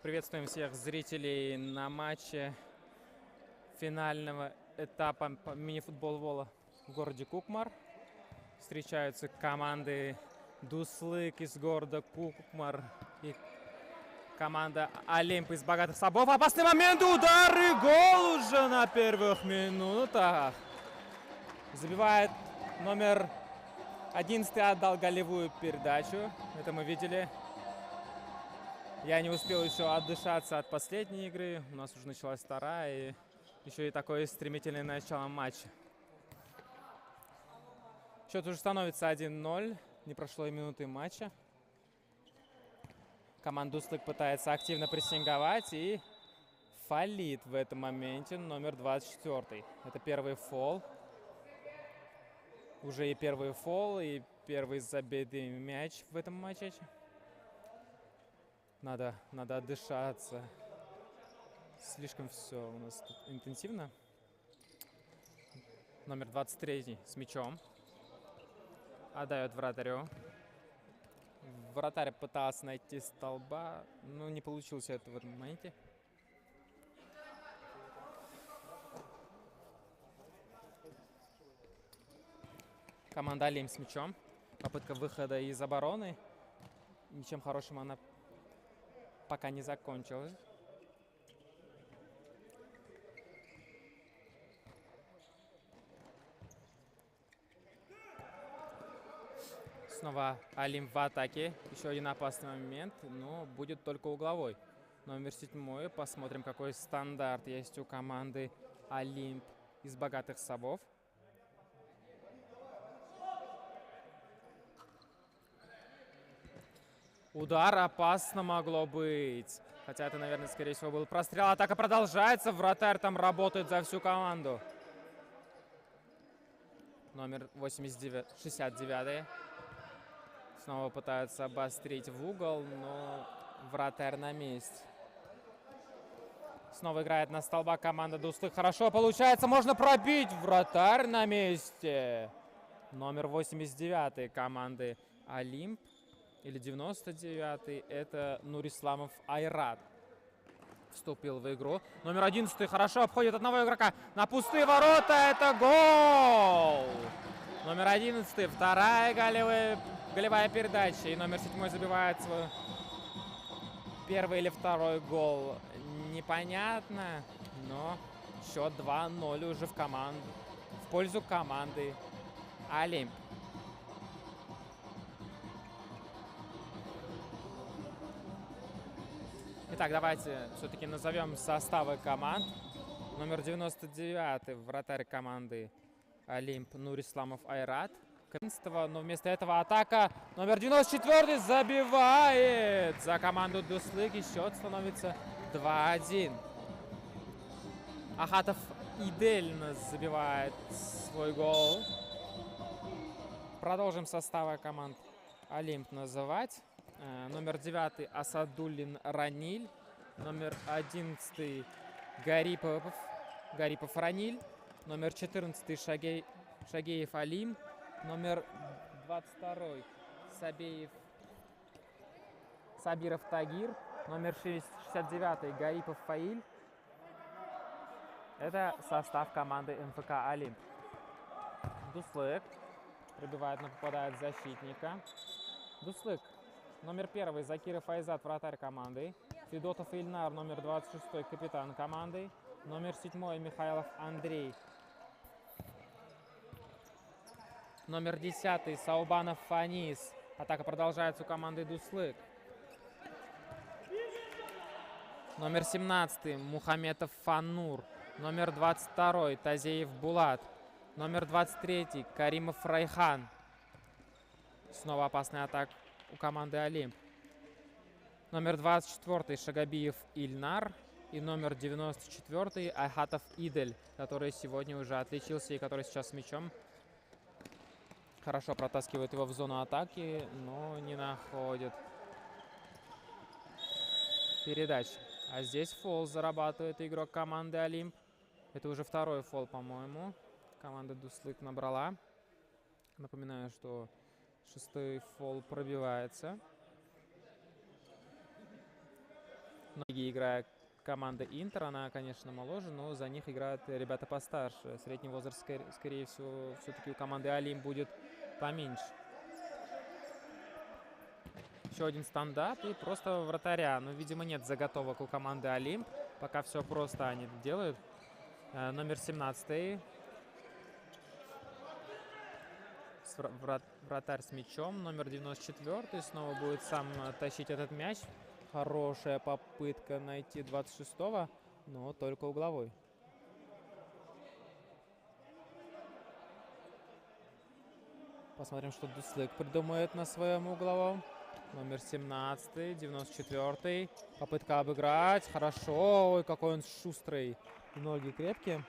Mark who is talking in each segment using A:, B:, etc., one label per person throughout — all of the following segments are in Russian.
A: Приветствуем всех зрителей на матче финального этапа мини-футбол-вола в городе Кукмар. Встречаются команды Дуслык из города Кукмар и команда Олимп из Богатых Собов. Опасный момент, удар и гол уже на первых минутах. Забивает номер 11, отдал голевую передачу. Это мы видели. Я не успел еще отдышаться от последней игры. У нас уже началась вторая. И еще и такое стремительное начало матча. Счет уже становится 1-0. Не прошло и минуты матча. Команда Дуслык пытается активно прессинговать и фалит в этом моменте номер 24. Это первый фол. Уже и первый фол, и первый забитый мяч в этом матче. Надо отдышаться. Слишком все у нас тут интенсивно. Номер 23 с мячом. Отдает вратарю. Вратарь пытался найти столба, но не получилось это в этом моменте. Команда Олимп с мячом. Попытка выхода из обороны. Ничем хорошим она пока не закончилась. Снова Олимп в атаке. Еще один опасный момент, но будет только угловой. Номер 7. Посмотрим, какой стандарт есть у команды Олимп из Богатых Собов. Удар опасно могло быть. Хотя это, наверное, скорее всего, был прострел. Атака продолжается. Вратарь там работает за всю команду. Номер 69. Снова пытаются обострить в угол, но вратарь на месте. Снова играет на столбах команда Дуслык. Хорошо получается. Можно пробить. Вратарь на месте. Номер 89 команды Олимп. Или 99-й, это Нурисламов Айрат. Вступил в игру. Номер 11 хорошо обходит одного игрока. На пустые ворота, это гол! Номер 11, вторая голевая передача. И номер 7 забивает свой первый или второй гол. Непонятно, но счет 2-0 уже в пользу команды Олимп. Итак, давайте все-таки назовем составы команд. Номер 99 вратарь команды Олимп Нурисламов Айрат. Но вместо этого атака. Номер 94 забивает за команду Дуслык. И счет становится 2-1. Ахатов Идель забивает свой гол. Продолжим составы команд Олимп называть. Номер 9 Асадуллин Раниль. Номер 11 Гарипов Раниль. Номер 14 Шагеев Алим. Номер 22 Сабиров Тагир. Номер 69 Гарипов Фаиль. Это состав команды МФК Олимп. Дуслык пробивает, но попадает в защитника. Дуслык. Номер 1 Закиров Айзат, вратарь команды. Федотов Ильнар, номер 26, капитан команды. Номер 7 Михайлов Андрей. Номер 10 Саубанов Фанис. Атака продолжается у команды Дуслык. Номер 17 Мухаметов Фаннур. Номер 22 Тазеев Булат. Номер 23 Каримов Райхан. Снова опасная атака у команды Олимп. Номер 24 Шагабиев Ильнар. И номер 94 Ахатов Идель, который сегодня уже отличился и который сейчас с мячом. Хорошо протаскивает его в зону атаки, но не находит передач. А здесь фол зарабатывает игрок команды Олимп. Это уже второй фол, по-моему. Команда Дуслык набрала. Напоминаю, что 6-й фол пробивается. Многие играют команда Интер, она, конечно, моложе, но за них играют ребята постарше. Средний возраст, скорее всего, все-таки у команды Олимп будет поменьше. Еще один стандарт и просто вратаря. Но, видимо, нет заготовок у команды Олимп. Пока все просто они делают. Номер 17. Вратарь с мячом. Номер 94 снова будет сам тащить этот мяч. Хорошая попытка найти 26-го, но только угловой. Посмотрим, что Дуслык придумает на своем угловом. Номер 17, 94-й. Попытка обыграть. Хорошо. Ой, какой он шустрый. Ноги крепкие.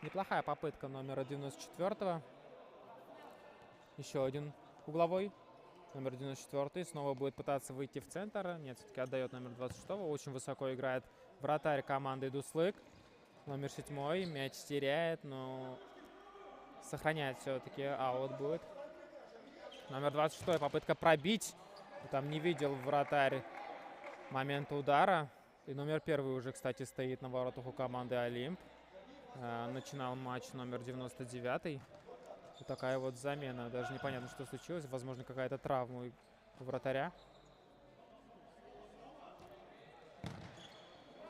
A: Неплохая попытка номера 94-го. Еще один угловой. Номер 94-й снова будет пытаться выйти в центр. Нет, все-таки отдает номер 26-го. Очень высоко играет вратарь команды Дуслык. Номер 7-й. Мяч теряет, но сохраняет все-таки. Аут будет. Номер 26-й. Попытка пробить. Там не видел вратарь момента удара. И номер 1 уже, кстати, стоит на воротах у команды Олимп. Начинал матч номер 99-й. Вот такая вот замена. Даже непонятно, что случилось. Возможно, какая-то травма у вратаря.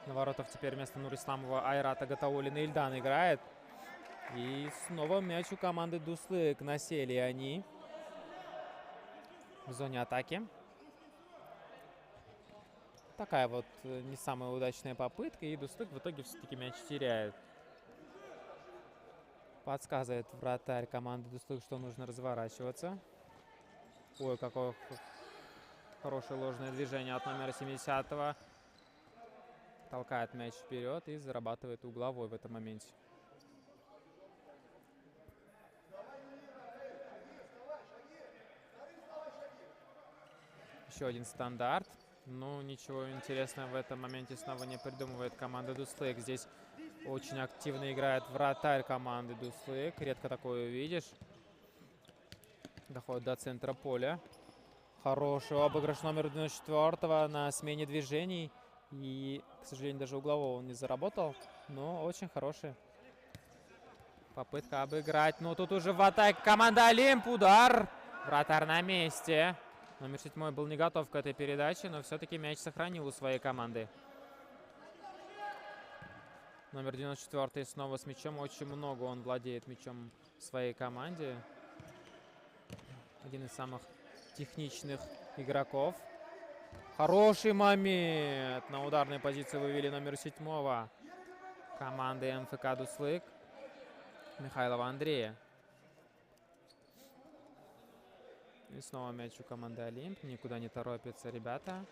A: На воротах теперь вместо Нурисламова Айрата Гатаулина Ильдан играет. И снова мяч у команды Дуслык. Насели они в зоне атаки. Такая вот не самая удачная попытка. И Дуслык в итоге все-таки мяч теряет. Подсказывает вратарь команды Дуслык, что нужно разворачиваться. Ой, какое хорошее ложное движение от номера 70-го. Толкает мяч вперед и зарабатывает угловой в этом моменте. Еще один стандарт. Ну, ничего интересного в этом моменте снова не придумывает команда Дуслык. Здесь очень активно играет вратарь команды Дуслык. Редко такое увидишь. Доходит до центра поля. Хороший обыгрыш номер 94-го на смене движений. И, к сожалению, даже углового он не заработал. Но очень хороший. Попытка обыграть. Но тут уже в атаке команда Олимп. Удар. Вратарь на месте. Номер 7 был не готов к этой передаче, но все-таки мяч сохранил у своей команды. Номер 94 снова с мячом. Очень много он владеет мячом в своей команде. Один из самых техничных игроков. Хороший момент. На ударной позиции вывели номер 7 команды МФК Дуслык. Михайлова Андрея. И снова мяч у команды Олимп. Никуда не торопятся ребята.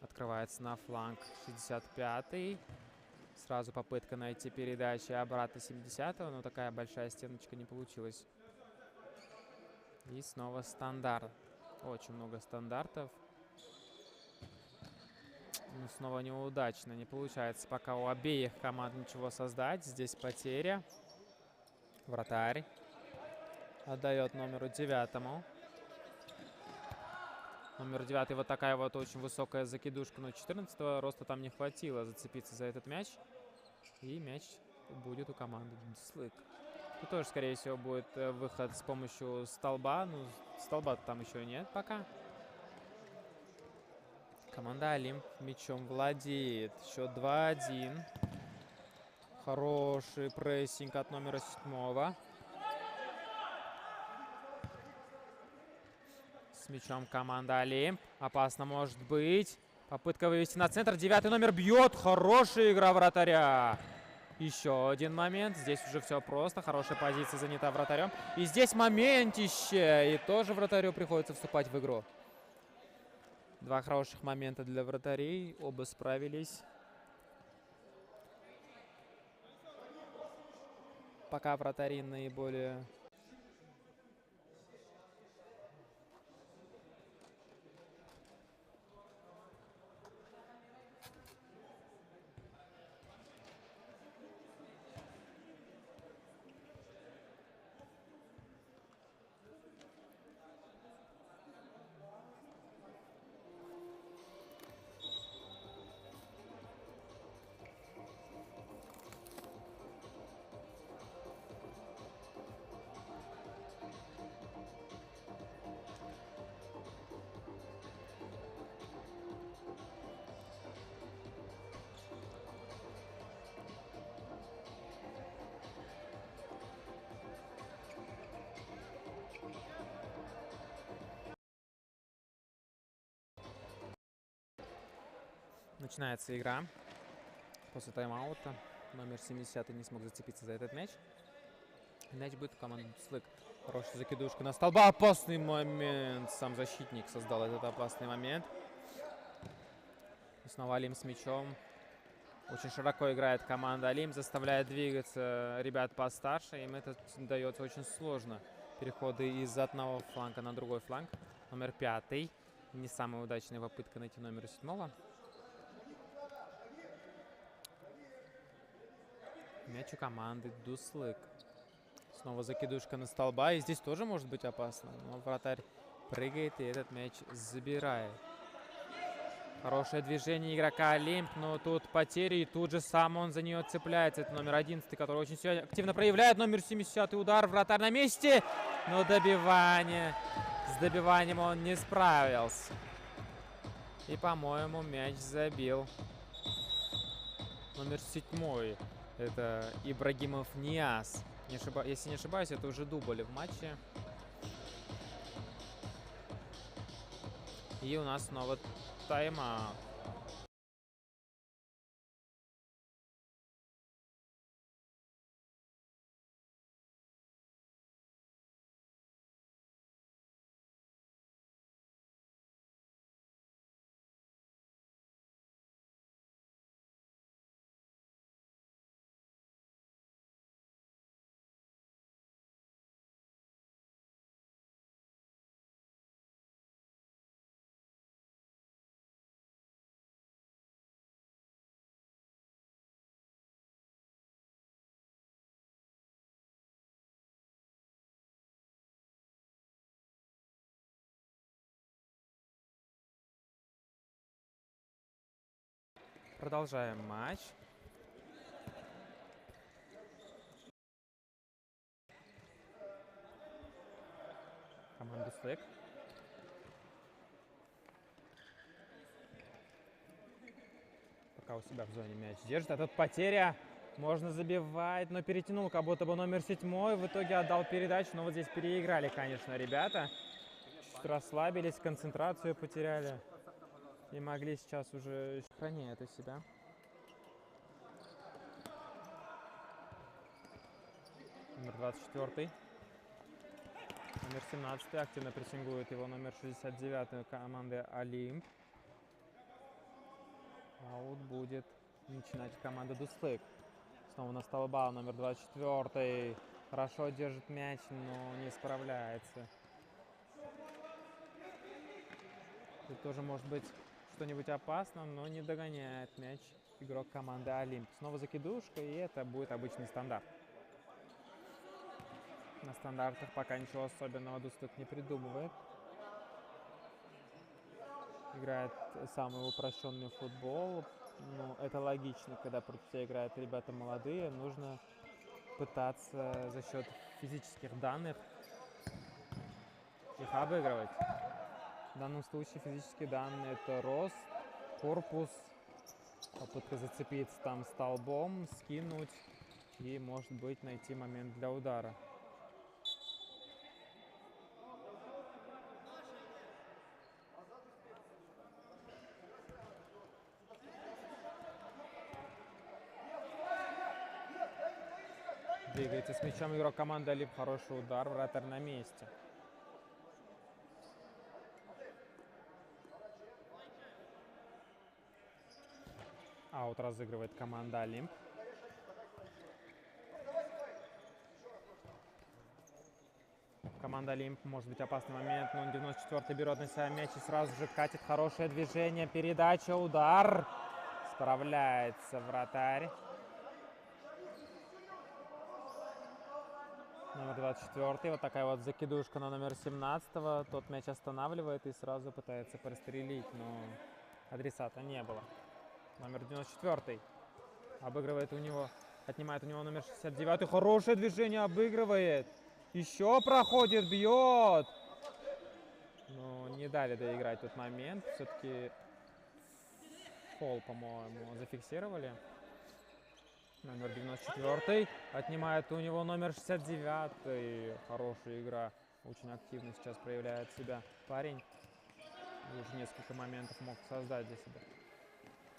A: Открывается на фланг 65-й. Сразу попытка найти передачи обратно 70-го. Но такая большая стеночка не получилась. И снова стандарт. Очень много стандартов. Но снова неудачно. Не получается пока у обеих команд ничего создать. Здесь потеря. Вратарь отдает номеру 9. Номер 9 вот такая вот очень высокая закидушка, но 14-го роста там не хватило зацепиться за этот мяч. И мяч будет у команды Дуслык. Тут тоже, скорее всего, будет выход с помощью столба. Ну, столба там еще нет пока. Команда Олимп мячом владеет. Счет 2-1. Хороший прессинг от номера 7. С мячом команда Олимп. Опасно может быть. Попытка вывести на центр. 9 номер бьет. Хорошая игра вратаря. Еще один момент. Здесь уже все просто. Хорошая позиция занята вратарем. И здесь моментище. И тоже вратарю приходится вступать в игру. Два хороших момента для вратарей. Оба справились. Пока вратари наиболее... Начинается игра. После тайм-аута номер 70 не смог зацепиться за этот мяч. Мяч будет у команды Дуслык. Хорошая закидушка на столба. Опасный момент. Сам защитник создал этот опасный момент. И снова Алим с мячом. Очень широко играет команда Алим. Заставляет двигаться ребят постарше. Им это дается очень сложно. Переходы из одного фланга на другой фланг. Номер 5. Не самая удачная попытка найти номера 7. Мяч у команды Дуслык. Снова закидушка на столба. И здесь тоже может быть опасно. Но вратарь прыгает и этот мяч забирает. Хорошее движение игрока Олимп. Но тут потери. И тут же сам он за нее цепляется. Это номер 11, который очень активно проявляет. Номер 70 удар. Вратарь на месте. Но добивание. С добиванием он не справился. И, по-моему, мяч забил номер 7. Это Ибрагимов Ниас. Если не ошибаюсь, это уже дубль в матче. И у нас снова тайм-аут. Продолжаем матч. Команда Дуслык. Пока у себя в зоне мяч держит. А тут потеря. Можно забивать, но перетянул как будто бы номер 7. В итоге отдал передачу. Но вот здесь переиграли, конечно, ребята. Чуть расслабились, концентрацию потеряли. И могли сейчас уже сохранять это себя. Номер 24. Номер 17 активно прессингует его номер 69 команды Олимп. Аут будет начинать команда Дуслык. Снова на столба номер 24. Хорошо держит мяч, но не справляется. Тут тоже может быть что-нибудь опасно, но не догоняет мяч игрок команды Олимп. Снова закидушка, и это будет обычный стандарт. На стандартах пока ничего особенного Дуслык не придумывает. Играет самый упрощенный футбол. Ну, это логично, когда против тебя играют ребята молодые. Нужно пытаться за счет физических данных их обыгрывать. В данном случае физические данные — это рост, корпус, попытка зацепиться там столбом, скинуть и, может быть, найти момент для удара. Двигается с мячом игрок команды Олимп. Хороший удар, вратарь на месте. Аут разыгрывает команда Олимп. Команда Олимп, может быть, опасный момент, но 94-й берет на себя мяч и сразу же катит. Хорошее движение, передача, удар. Справляется вратарь. Номер 24. Вот такая вот закидушка на номер 17-го. Тот мяч останавливает и сразу пытается прострелить, но адресата не было. Номер 94. Обыгрывает у него, отнимает у него номер 69. Хорошее движение, обыгрывает. Еще проходит, бьет. Но не дали доиграть тот момент. Все-таки фол, по-моему, зафиксировали. Номер 94 отнимает у него номер 69. Хорошая игра. Очень активно сейчас проявляет себя парень. И уже несколько моментов мог создать для себя.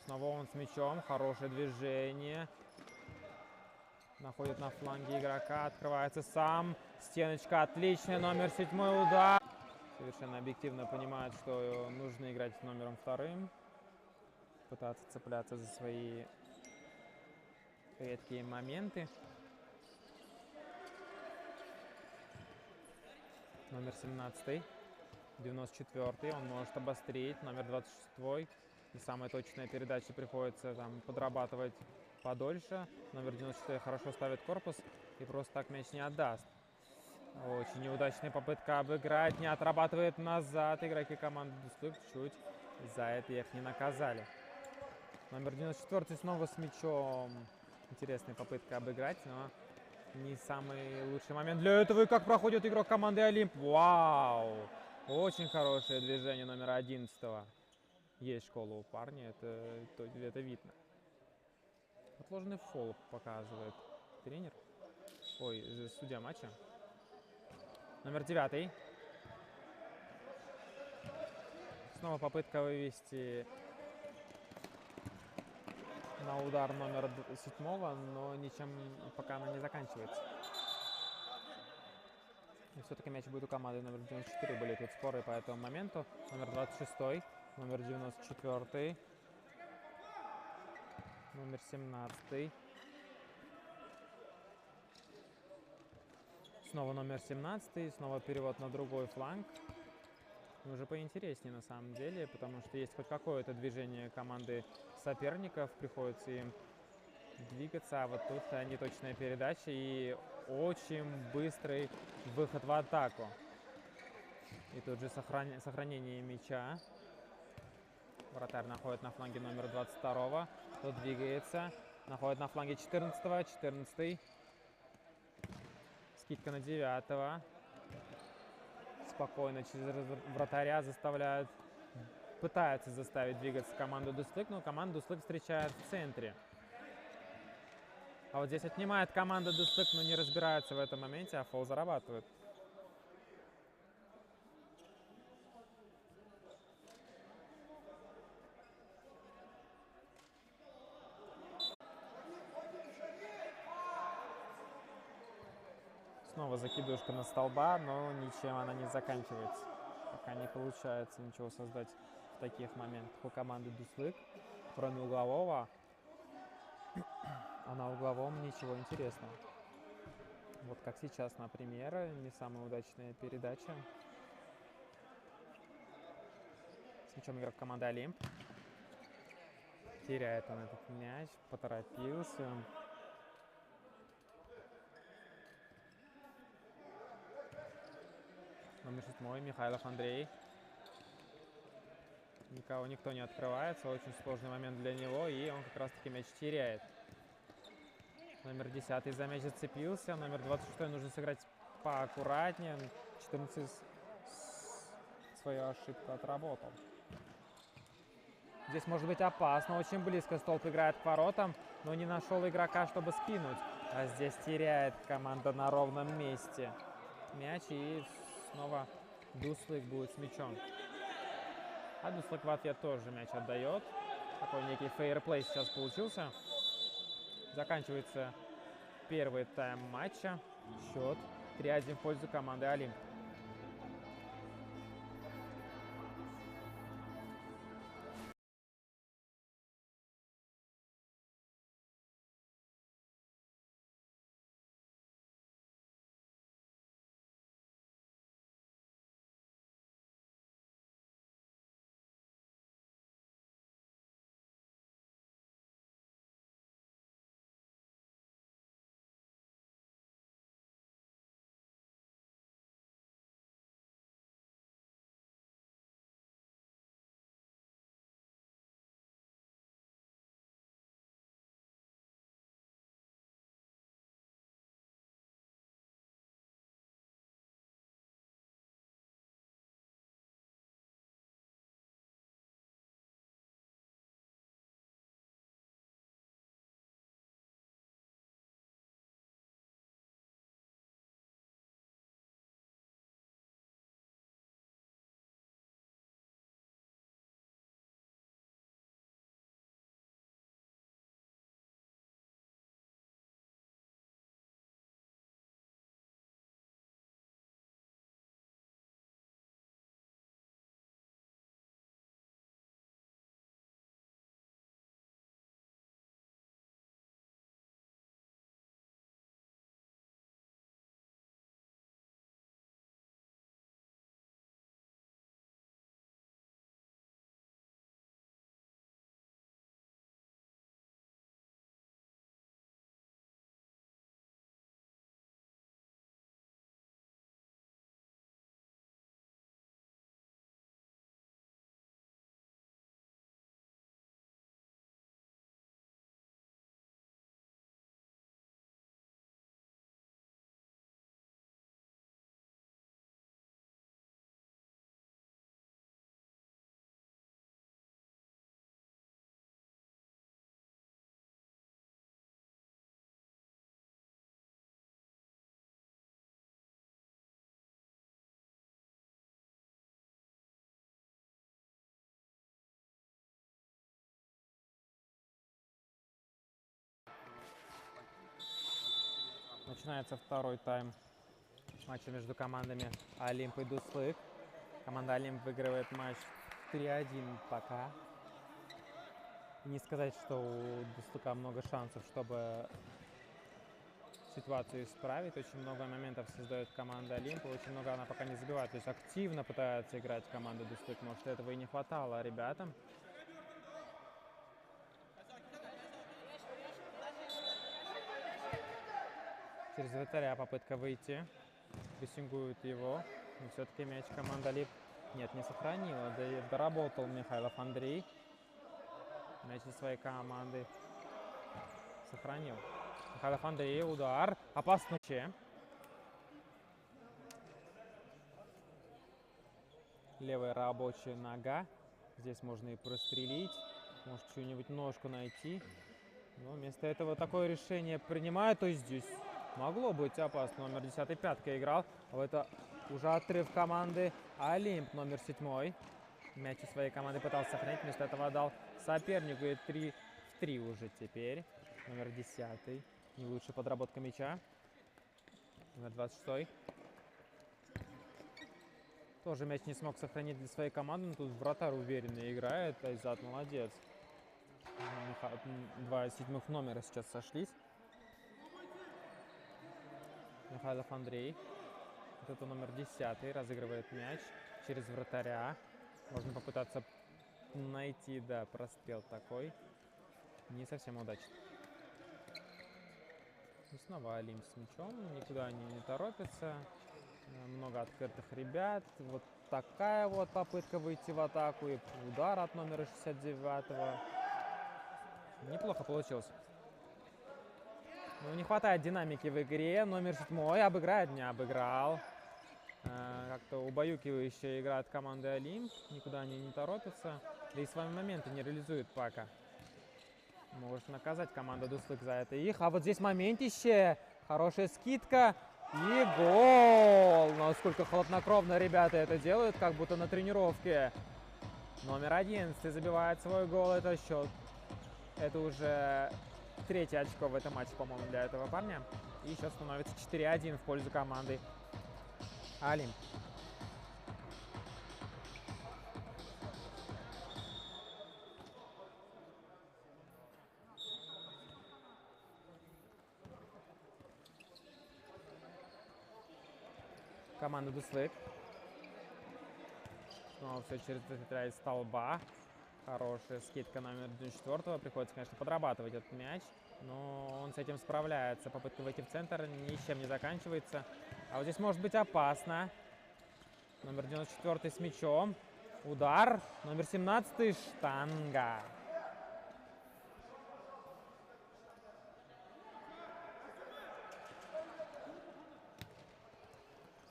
A: Снова он с мячом. Хорошее движение. Находит на фланге игрока. Открывается сам. Стеночка отличная. Номер 7 удар. Совершенно объективно понимает, что нужно играть с номером 2. Пытаться цепляться за свои редкие моменты. Номер 17. 94-й. Он может обострить. Номер 26-й. Не самая точная передача, приходится там подрабатывать подольше. Номер 94 хорошо ставит корпус и просто так мяч не отдаст. Очень неудачная попытка обыграть. Не отрабатывает назад. Игроки команды Дуслык чуть за это их не наказали. Номер 94 снова с мячом. Интересная попытка обыграть, но не самый лучший момент для этого. И как проходит игрок команды Олимп. Вау! Очень хорошее движение номера 11. Есть школа у парня, это видно. Отложенный фол показывает тренер. Ой, судья матча. Номер 9. Снова попытка вывести на удар номер 7, но ничем пока она не заканчивается. И все-таки мяч будет у команды номер 94. Были тут споры по этому моменту. Номер 26, номер 94, номер 17. Снова номер 17, снова перевод на другой фланг. Уже поинтереснее на самом деле, потому что есть хоть какое-то движение команды соперников, приходится им двигаться, а вот тут неточная передача и очень быстрый выход в атаку. И тут же сохранение мяча. Вратарь находит на фланге номер 22, тот двигается, находит на фланге 14, скидка на 9. Спокойно через вратаря пытается заставить двигаться команду Дуслык, но команда Дуслык встречает в центре. А вот здесь отнимает команда Дуслык, но не разбирается в этом моменте, а фол зарабатывает. Снова закидушка на столба, но ничем она не заканчивается. Пока не получается ничего создать в таких моментах у команды Дуслык. Кроме углового, а на угловом ничего интересного. Вот как сейчас, например, не самая удачная передача. С мячом игрок команды Олимп. Теряет он этот мяч, поторопился. Номер 7, Михайлов Андрей. Никто не открывается. Очень сложный момент для него. И он как раз таки мяч теряет. Номер 10 за мяч зацепился. Номер 26 нужно сыграть поаккуратнее. 14 свою ошибку отработал. Здесь может быть опасно. Очень близко столб играет к воротам. Но не нашел игрока, чтобы скинуть. А здесь теряет команда на ровном месте мяч. И снова Дуслык будет с мячом. А Дуслык в ответ тоже мяч отдает. Такой некий фейерплей сейчас получился. Заканчивается первый тайм матча. Счет 3-1 в пользу команды Олимп. Начинается второй тайм матча между командами Олимп и Дуслык. Команда Олимп выигрывает матч 3-1 пока. Не сказать, что у Дуслыка много шансов, чтобы ситуацию исправить. Очень много моментов создает команда Олимпа, очень много она пока не забивает. То есть активно пытается играть команда Дуслык. Может, этого и не хватало ребятам. Через вратаря попытка выйти. Прессингуют его. Но все-таки мяч команда Олимп нет, не сохранила. Да и доработал Михайлов Андрей. Мяч из своей команды сохранил. Михайлов Андрей, удар. Опасно. Левая рабочая нога. Здесь можно и прострелить. Может, что-нибудь ножку найти. Но вместо этого такое решение принимают. То есть здесь могло быть опасно. Номер 10 пятка играл. А это уже отрыв команды Олимп. Номер 7. Мяч из своей команды пытался сохранить. Вместо этого отдал сопернику. И 3-3 уже теперь. Номер 10. Не лучшая подработка мяча. Номер 26. Тоже мяч не смог сохранить для своей команды, но тут вратарь уверенно играет. Айзат молодец. Два седьмых номера сейчас сошлись. Михайлов Андрей. Вот это номер 10 разыгрывает мяч через вратаря. Можно попытаться найти, да, прострел такой. Не совсем удачный. И снова Олимп с мячом. Никуда они не торопятся. Много открытых ребят. Вот такая вот попытка выйти в атаку. И удар от номера 69-го. Неплохо получилось. Но не хватает динамики в игре. Номер 7 обыграет, не обыграл. Как-то убаюкивающе играет команда Олимп. Никуда они не торопятся. Да и свои моменты не реализуют пока. Может наказать команда Дуслык за это их. А вот здесь моментище. Хорошая скидка. И гол! Насколько хладнокровно ребята это делают, как будто на тренировке. Номер 11 забивает свой гол. Это счет. Это уже третье очко в этом матче, по-моему, для этого парня. И сейчас становится 4-1 в пользу команды Олимп. Команда Дуслык. Снова все через вратаря из столба. Хорошая скидка номер 94. Приходится, конечно, подрабатывать этот мяч. Но он с этим справляется. Попытка выйти в центр ничем не заканчивается. А вот здесь может быть опасно. Номер 94 с мячом. Удар. Номер 17 штанга.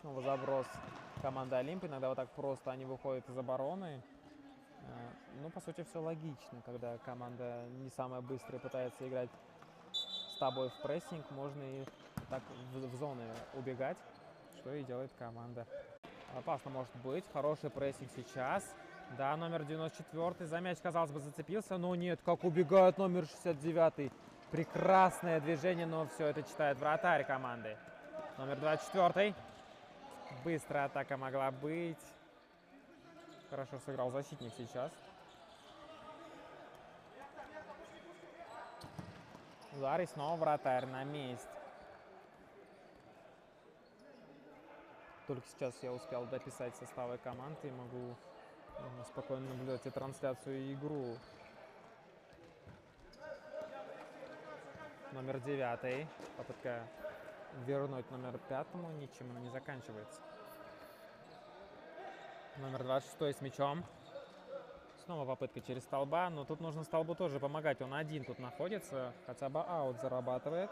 A: Снова заброс команды Олимп. Иногда вот так просто они выходят из обороны. Ну, по сути, все логично. Когда команда не самая быстрая пытается играть с тобой в прессинг, можно и так в зоны убегать, что и делает команда. Опасно может быть. Хороший прессинг сейчас. Да, номер 94 за мяч, казалось бы, зацепился. Но нет, как убегает номер 69. Прекрасное движение, но все это читает вратарь команды. Номер 24. Быстрая атака могла быть. Хорошо сыграл защитник сейчас. Удар и снова вратарь на месте. Только сейчас я успел дописать составы команды и могу спокойно наблюдать и трансляцию, и игру. Номер 9. Попытка вернуть номер 5. Ничем она не заканчивается. Номер 26 с мячом. Снова попытка через столба, но тут нужно столбу тоже помогать. Он один тут находится, хотя бы аут зарабатывает.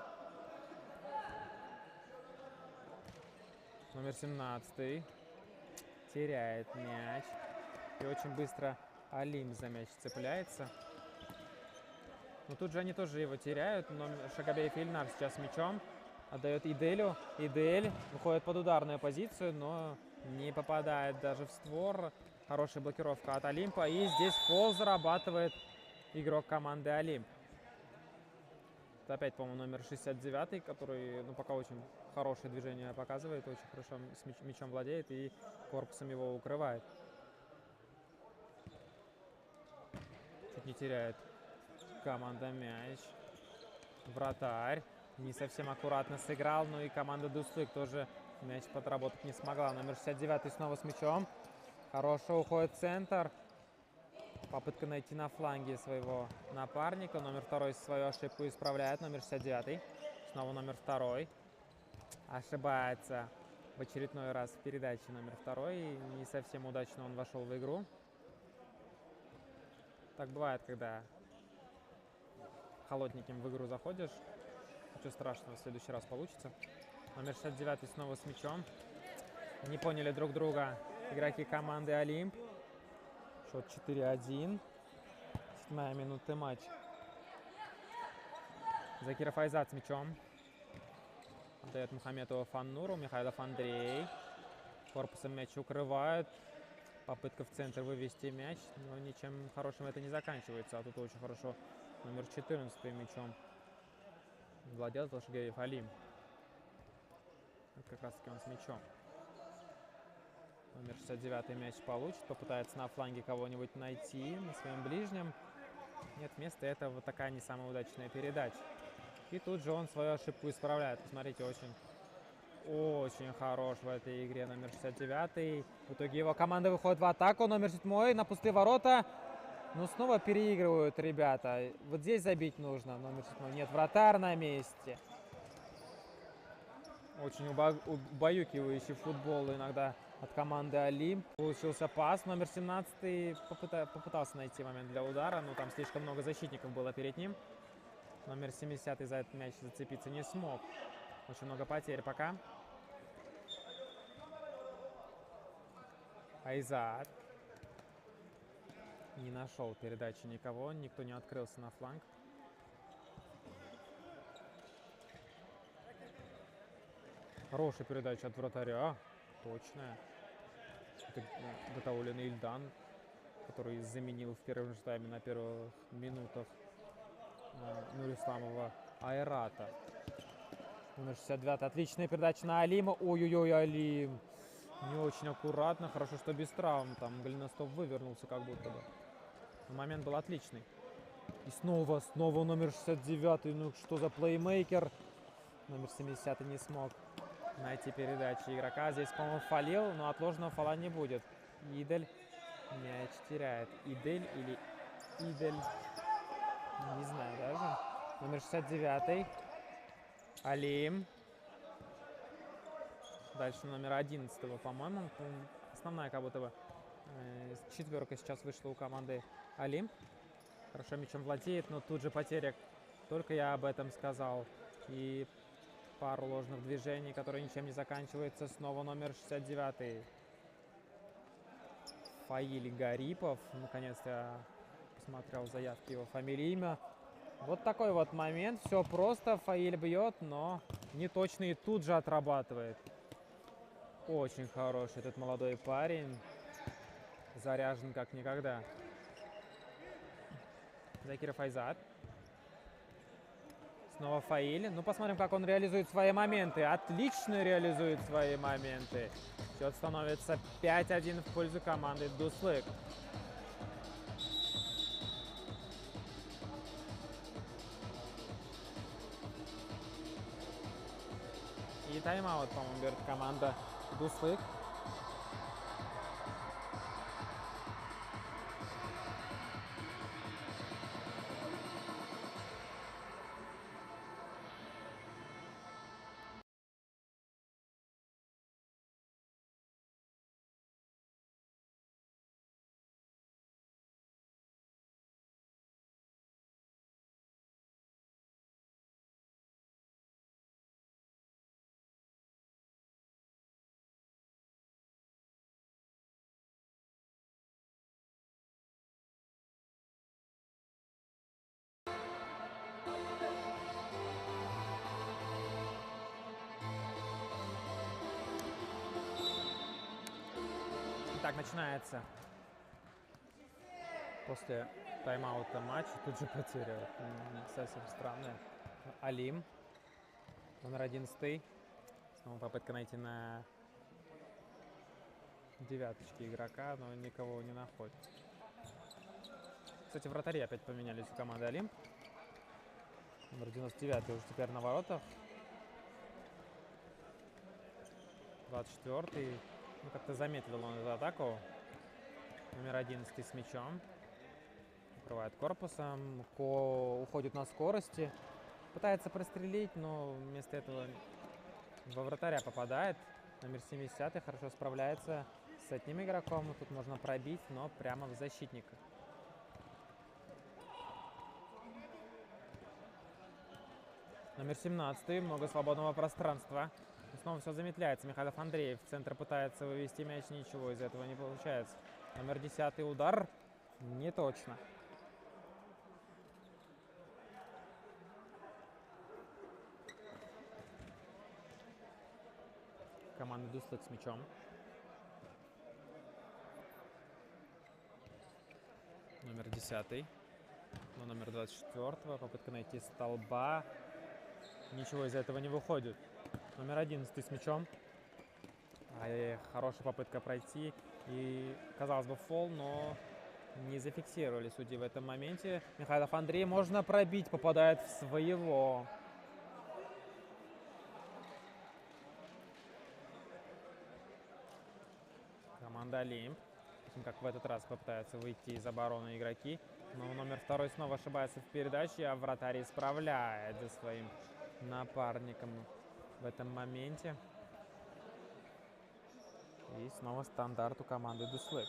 A: Номер 17 теряет мяч. И очень быстро Олимп за мяч цепляется. Но тут же они тоже его теряют. Но Шагабеев Ильнар сейчас с мячом. Отдает Иделю. Идель выходит под ударную позицию, но не попадает даже в створ. Хорошая блокировка от Олимпа. И здесь фол зарабатывает игрок команды Олимп. Это опять, по-моему, номер 69, который, ну, пока очень хорошее движение показывает, очень хорошо с мячом владеет и корпусом его укрывает. Чуть не теряет команда мяч. Вратарь не совсем аккуратно сыграл, но и команда Дуслык тоже мяч подработать не смогла. Номер 69 снова с мячом. Хорошо уходит в центр. Попытка найти на фланге своего напарника. Номер 2 свою ошибку исправляет. Номер 69. Снова номер 2. Ошибается в очередной раз в передаче номер 2. И не совсем удачно он вошел в игру. Так бывает, когда холодненьким в игру заходишь. Ничего страшного, в следующий раз получится. Номер 69 снова с мячом. Не поняли друг друга игроки команды Олимп. Счет 4-1. 7-я минута матча. Закиров Айзат с мячом. Отдает Мухаметову Фаннуру. Михайлов Андрей. Корпусом мяч укрывают. Попытка в центр вывести мяч. Но ничем хорошим это не заканчивается. А тут очень хорошо номер 14 мячом владел Талшгеев Алим. Как раз таки он с мячом. Номер 69 мяч получит. Попытается на фланге кого-нибудь найти на своем ближнем. Нет, вместо этого вот такая не самая удачная передача. И тут же он свою ошибку исправляет. Посмотрите, очень хорош в этой игре номер 69. В итоге его команда выходит в атаку. Номер 7 на пустые ворота. Но снова переигрывают ребята. Вот здесь забить нужно. Номер 7. Нет, вратарь на месте. Очень убаюкивающий футбол иногда от команды Олимп. Получился пас. Номер 17 попытался найти момент для удара, но там слишком много защитников было перед ним. Номер 70 за этот мяч зацепиться не смог. Очень много потерь пока. Айзат. Не нашел передачи никого. Никто не открылся на фланг. Хорошая передача от вратаря. Точная. Это Гатаулин Ильдан, который заменил в первом же тайме на первых минутах Нурисламова Айрата. Номер 69. Отличная передача на Алима. Ой-ой-ой, Алим. Не очень аккуратно. Хорошо, что без травм. Там голеностоп вывернулся как будто бы. Но момент был отличный. И снова номер 69. Ну что за плеймейкер. Номер 70 не смог найти передачи игрока. Здесь, по-моему, фалил, но отложенного фола не будет. Идель мяч теряет. Идель или Идель? Не знаю даже. Номер 69. Алим. Дальше номер 11, по-моему. Основная как будто бы четверка сейчас вышла у команды Алим. Хорошо мячом владеет, но тут же потеря. Только я об этом сказал. И пару ложных движений, которые ничем не заканчиваются. Снова номер 69. Фаиль Гарипов. Наконец-то я посмотрел заявки, его фамилия, имя. Вот такой вот момент. Все просто. Фаиль бьет, но не точно и тут же отрабатывает. Очень хороший этот молодой парень. Заряжен как никогда. Закиров Айзат. Снова Фаиль. Ну, посмотрим, как он реализует свои моменты. Отлично реализует свои моменты. Счет становится 5-1 в пользу команды Дуслык. И тайм-аут, по-моему, берет команда Дуслык. Итак, начинается после тайм-аута матч. Тут же потеря. Совсем странная. Алим, номер 11. Снова попытка найти на девяточке игрока, но никого не находит. Кстати, вратари опять поменялись у команды Олимп. Номер 99 уже теперь на воротах. 24-й. Ну, как-то замедлил он эту атаку. Номер 11 с мячом. Открывает корпусом. Уходит на скорости. Пытается прострелить, но вместо этого во вратаря попадает. Номер 70 хорошо справляется с одним игроком. Тут можно пробить, но прямо в защитника. Номер 17, много свободного пространства. И снова все замедляется. Михайлов Андреев в центр пытается вывести мяч, ничего из этого не получается. Номер 10, удар. Не точно. Команда Дуслык с мячом. Номер 10. Но номер 24. Попытка найти столба. Ничего из этого не выходит. Номер 11 с мячом. Хорошая попытка пройти. И, казалось бы, фол, но не зафиксировали судьи в этом моменте. Михайлов Андрей можно пробить. Попадает в своего. Команда Олимп. Как в этот раз попытаются выйти из обороны игроки. Но номер 2 снова ошибается в передаче, а вратарь исправляет за своим напарником в этом моменте. И снова стандарт у команды Дуслык.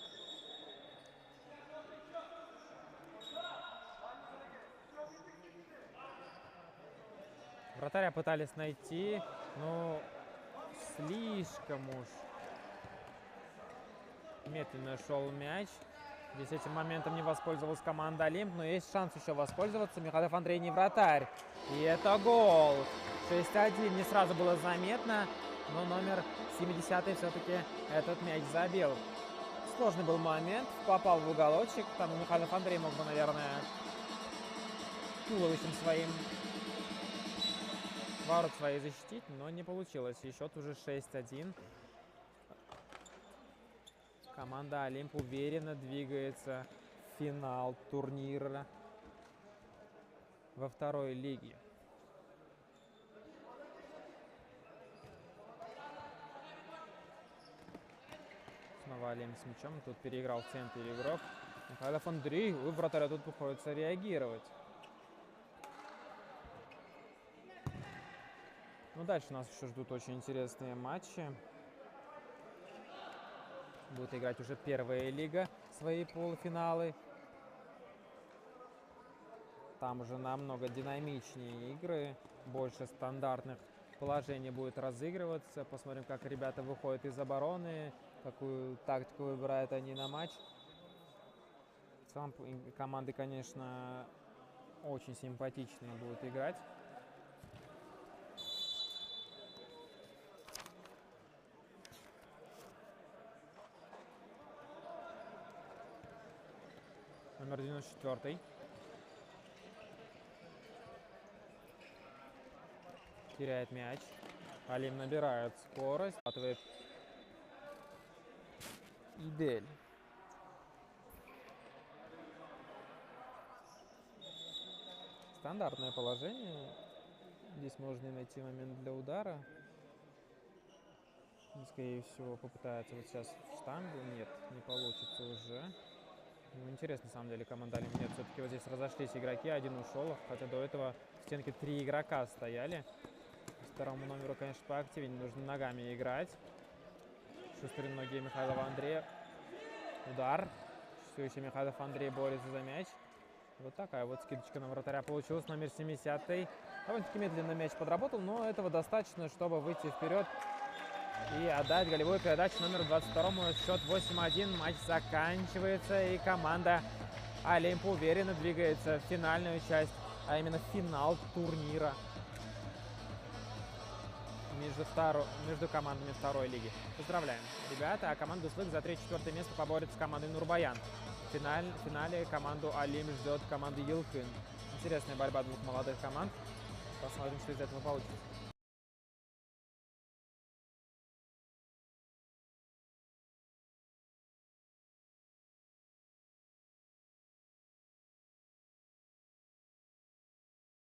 A: Вратаря пытались найти, но слишком уж медленно шел мяч. Здесь этим моментом не воспользовалась команда Олимп, но есть шанс еще воспользоваться. Михайлов Андрей не вратарь. И это гол. 6-1. Не сразу было заметно, но номер 70 все-таки этот мяч забил. Сложный был момент. Попал в уголочек. Там Михайлов Андрей мог бы, наверное, туловищем своим ворот свои защитить, но не получилось. И счет уже 6-1. Команда Олимп уверенно двигается в финал турнира во второй лиге. Снова Олимп с мячом. Тут переиграл в центре игрок. Михайлов Андрей. У вратаря тут приходится реагировать. Ну, дальше нас еще ждут очень интересные матчи. Будет играть уже первая лига, свои полуфиналы. Там уже намного динамичнее игры, больше стандартных положений будет разыгрываться. Посмотрим, как ребята выходят из обороны, какую тактику выбирают они на матч. В целом команды, конечно, очень симпатичные будут играть. Номер 94. Теряет мяч. Алим набирает скорость. Хватывает Идель. Стандартное положение. Здесь можно найти момент для удара. Скорее всего, попытается вот сейчас в штангу. Нет, не получится уже. Ну, интересно, на самом деле, команда Олимп. Нет, все-таки вот здесь разошлись игроки, один ушел, хотя до этого в стенке 3 игрока стояли. Второму номеру, конечно, поактивнее, нужно ногами играть. Шустрые ноги Михайлова Андрея. Удар. Все еще Михайлов Андрей борется за мяч. Вот такая вот скидочка на вратаря получилась. Номер 70-й. Довольно-таки медленно мяч подработал, но этого достаточно, чтобы выйти вперед и отдать голевую передачу номеру 22-му. Счет 8-1. Матч заканчивается, и команда Олимп уверенно двигается в финальную часть, а именно в финал турнира между командами второй лиги. Поздравляем, ребята. А команда Дуслык за 3-4 место поборется с командой Нурбаян. В финале команду Олимп ждет команда Елкын. Интересная борьба двух молодых команд. Посмотрим, что из этого получится.